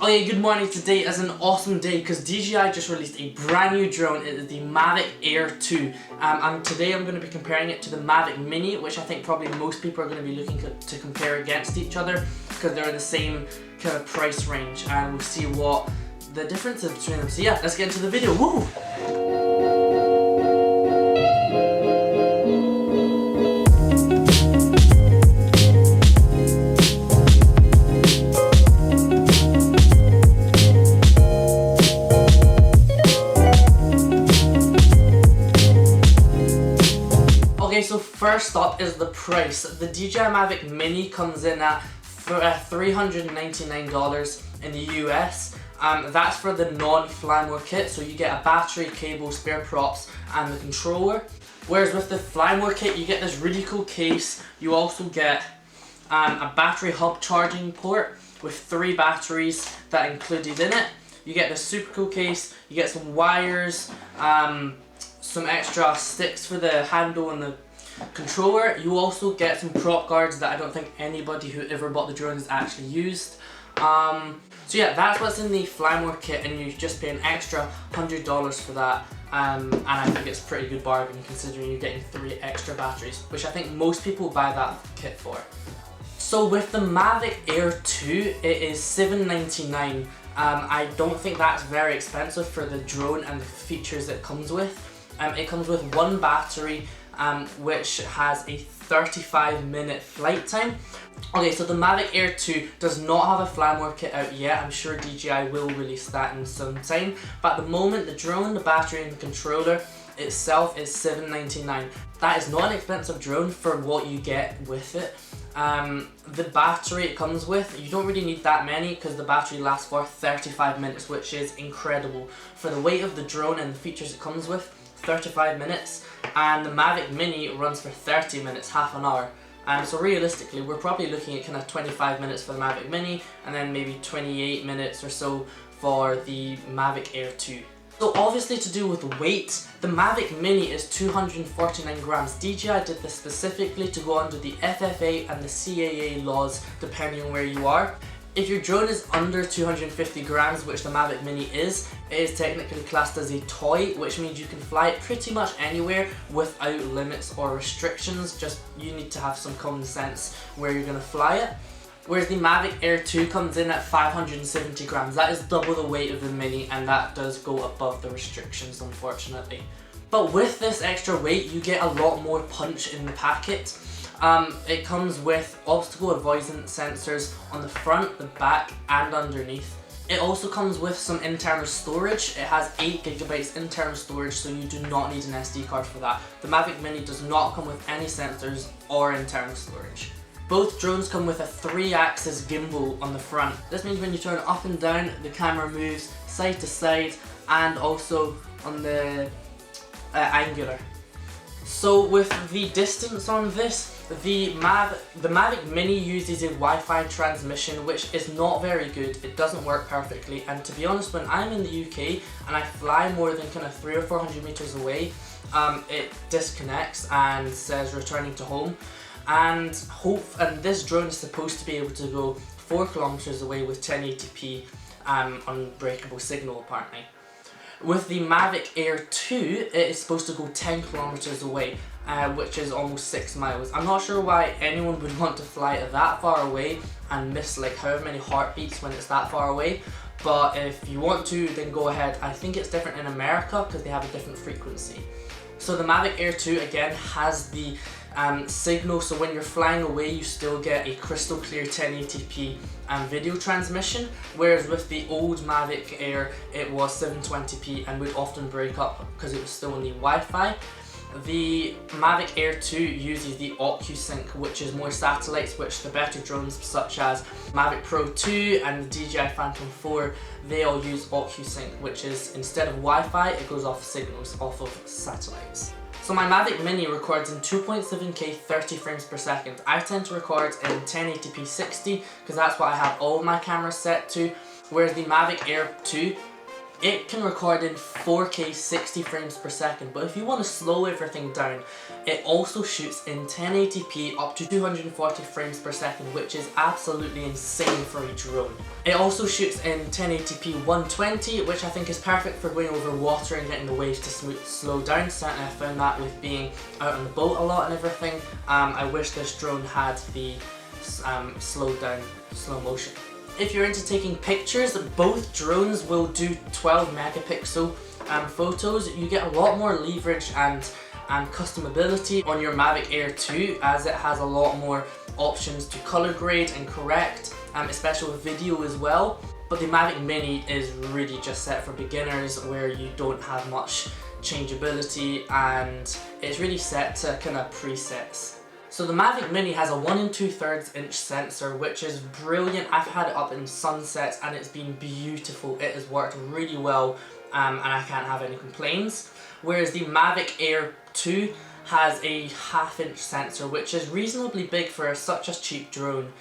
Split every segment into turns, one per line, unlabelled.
Oh yeah, good morning. Today is an awesome day because DJI just released a brand new drone. It is the Mavic Air 2. And today I'm going to be comparing it to the Mavic Mini, which I think probably most people are going to be looking to compare against each other because they're in the same kind of price range, and we'll see what the difference is between them. So yeah, let's get into the video. Woo! Okay, so first up is the price. The DJI Mavic Mini comes in at $399 in the US. That's for the non-fly mode kit, so you get a battery, cable, spare props, and the controller. Whereas with the fly mode kit, you get this really cool case. You also get a battery hub charging port with 3 batteries that are included in it. You get the super cool case, you get some wires, some extra sticks for the handle and the controller. You also get some prop guards that I don't think anybody who ever bought the drone has actually used. So yeah, that's what's in the fly mode kit, and you just pay an extra $100 for that. And I think it's a pretty good bargain considering you're getting 3 extra batteries, which I think most people buy that kit for. So with the Mavic Air 2, it is $799. I don't think that's very expensive for the drone and the features it comes with. It comes with 1 battery, which has a 35-minute flight time. Okay, so the Mavic Air 2 does not have a fly mode kit out yet. I'm sure DJI will release that in some time. But at the moment, the drone, the battery, and the controller itself is $799. That is not an expensive drone for what you get with it. The battery it comes with, you don't really need that many because the battery lasts for 35 minutes, which is incredible. For the weight of the drone and the features it comes with, 35 minutes. And the Mavic Mini runs for 30 minutes, half an hour. So realistically, we're probably looking at kind of 25 minutes for the Mavic Mini, and then maybe 28 minutes or so for the Mavic Air 2. So obviously, to do with weight, the Mavic Mini is 249 grams. DJI did this specifically to go under the FFA and the CAA laws depending on where you are. If your drone is under 250 grams, which the Mavic Mini is, it is technically classed as a toy, which means you can fly it pretty much anywhere without limits or restrictions. Just you need to have some common sense where you're going to fly it. Whereas the Mavic Air 2 comes in at 570 grams. That is double the weight of the Mini, and that does go above the restrictions, unfortunately. But with this extra weight, you get a lot more punch in the packet. It comes with obstacle avoidance sensors on the front, the back, and underneath. It also comes with some internal storage. It has 8 GB internal storage, so you do not need an SD card for that. The Mavic Mini does not come with any sensors or internal storage. Both drones come with a 3-axis gimbal on the front. This means when you turn it up and down, the camera moves side to side, and also on the angular. So with the distance on this, the Mavic Mini uses a Wi-Fi transmission, which is not very good. It doesn't work perfectly, and to be honest, when I'm in the UK and I fly more than kind of 300 or 400 meters away, it disconnects and says returning to home. And this drone is supposed to be able to go 4 kilometers away with 1080p unbreakable signal apparently. With the Mavic Air 2, it is supposed to go 10 kilometers away, which is almost 6 miles. I'm not sure why anyone would want to fly it that far away and miss like however many heartbeats when it's that far away. But if you want to, then go ahead. I think it's different in America because they have a different frequency. So the Mavic Air 2 again has the signal, so when you're flying away you still get a crystal clear 1080p video transmission, whereas with the old Mavic Air it was 720p and would often break up because it was still on the Wi-Fi. The Mavic Air 2 uses the OcuSync, which is more satellites, which the better drones such as Mavic Pro 2 and the DJI Phantom 4, they all use OcuSync, which is instead of Wi-Fi it goes off signals off of satellites. So my Mavic Mini records in 2.7K 30 frames per second. I tend to record in 1080p 60 because that's what I have all of my cameras set to, whereas the Mavic Air 2 It can record in 4K 60 frames per second, but if you want to slow everything down, it also shoots in 1080p up to 240 frames per second, which is absolutely insane for a drone. It also shoots in 1080p 120, which I think is perfect for going over water and getting the waves to slow down. Certainly I found that with being out on the boat a lot and everything. I wish this drone had the slow motion. If you're into taking pictures, both drones will do 12 megapixel photos. You get a lot more leverage and customability on your Mavic Air 2, as it has a lot more options to color grade and correct, especially with video as well. But the Mavic Mini is really just set for beginners, where you don't have much changeability and it's really set to kind of presets. So the Mavic Mini has a 1 2/3 inch sensor, which is brilliant. I've had it up in sunsets and it's been beautiful. It has worked really well and I can't have any complaints. Whereas the Mavic Air 2 has a 1/2 inch sensor, which is reasonably big for such a cheap drone.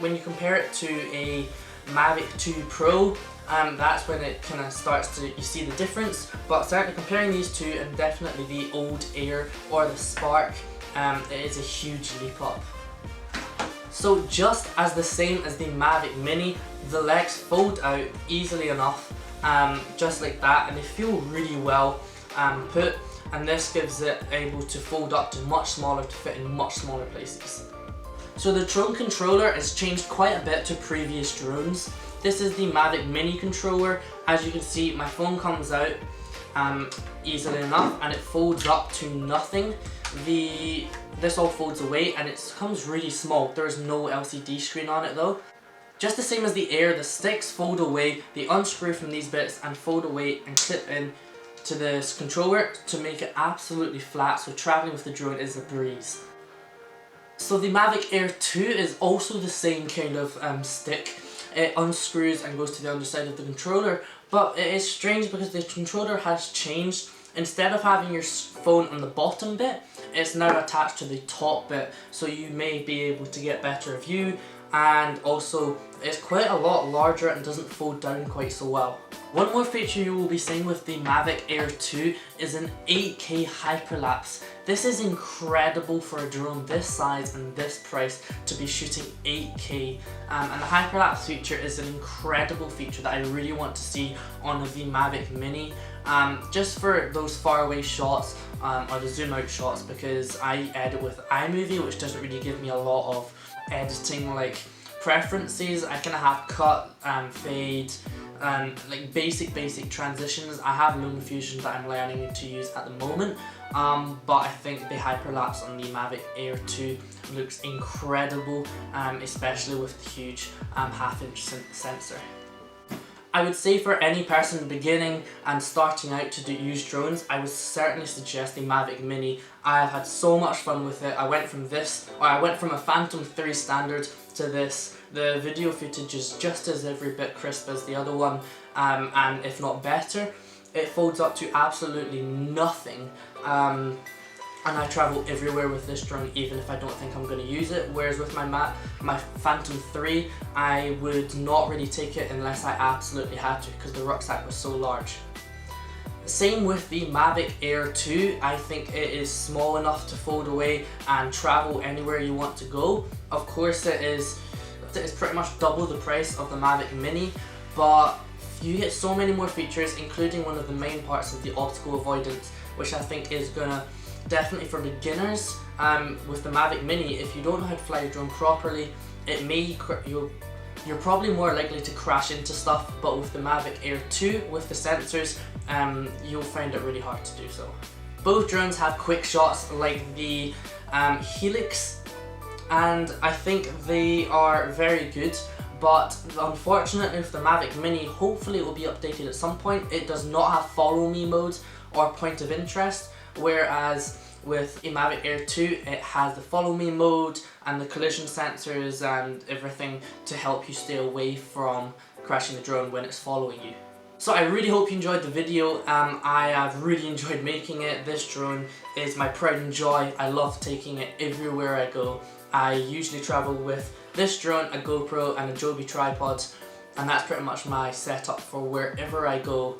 When you compare it to a Mavic 2 Pro, that's when it kind of starts to, you see the difference. But certainly comparing these two, and definitely the old Air or the Spark, it is a huge leap up. So just as the same as the Mavic Mini, the legs fold out easily enough, just like that, and they feel really well put, and this gives it able to fold up to much smaller to fit in much smaller places. So the drone controller has changed quite a bit to previous drones. This is the Mavic Mini controller. As you can see, my phone comes out easily enough and it folds up to nothing. This all folds away and it comes really small. There is no LCD screen on it though. Just the same as the Air, the sticks fold away, they unscrew from these bits and fold away and clip in to this controller to make it absolutely flat, so traveling with the drone is a breeze. So the Mavic Air 2 is also the same kind of stick. It unscrews and goes to the underside of the controller, but it is strange because the controller has changed. Instead of having your phone on the bottom bit, it's now attached to the top bit, so you may be able to get better view, and also it's quite a lot larger and doesn't fold down quite so well. One more feature you will be seeing with the Mavic Air 2 is an 8K Hyperlapse. This is incredible for a drone this size and this price to be shooting 8K, and the Hyperlapse feature is an incredible feature that I really want to see on the Mavic Mini, just for those faraway shots or the zoom out shots, because I edit with iMovie, which doesn't really give me a lot of editing like preferences. I kind of have cut, fade, and like basic transitions. I have Lumen Fusion that I'm learning to use at the moment, but I think the Hyperlapse on the Mavic Air 2 looks incredible, especially with the huge 1/2 inch sensor. I would say for any person beginning and starting out to use drones, I would certainly suggest the Mavic Mini. I have had so much fun with it. I went from a Phantom 3 standard to this. The video footage is just as every bit crisp as the other one, and if not better. It folds up to absolutely nothing. And I travel everywhere with this drone, even if I don't think I'm going to use it. Whereas with my Phantom 3, I would not really take it unless I absolutely had to, because the rucksack was so large. Same with the Mavic Air 2. I think it is small enough to fold away and travel anywhere you want to go. Of course it is pretty much double the price of the Mavic Mini, but you get so many more features, including one of the main parts of the obstacle avoidance, which I think is gonna definitely for beginners. With the Mavic Mini, if you don't know how to fly your drone properly, you're probably more likely to crash into stuff, but with the Mavic Air 2, with the sensors, you'll find it really hard to do so. Both drones have quick shots like the Helix, and I think they are very good, but unfortunately with the Mavic Mini, hopefully it will be updated at some point, it does not have follow me mode or point of interest, whereas with a Mavic Air 2 it has the follow me mode and the collision sensors and everything to help you stay away from crashing the drone when it's following you. So I really hope you enjoyed the video. I have really enjoyed making it. This drone is my pride and joy. I love taking it everywhere I go. I usually travel with this drone, a GoPro and a Joby tripod, and that's pretty much my setup for wherever I go,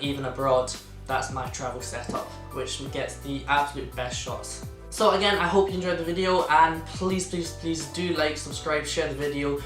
even abroad. That's my travel setup, which gets the absolute best shots. So again, I hope you enjoyed the video, and please do like, subscribe, share the video,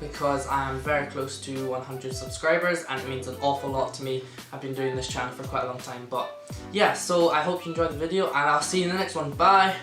because I am very close to 100 subscribers and it means an awful lot to me. I've been doing this channel for quite a long time, but yeah, so I hope you enjoyed the video and I'll see you in the next one. Bye!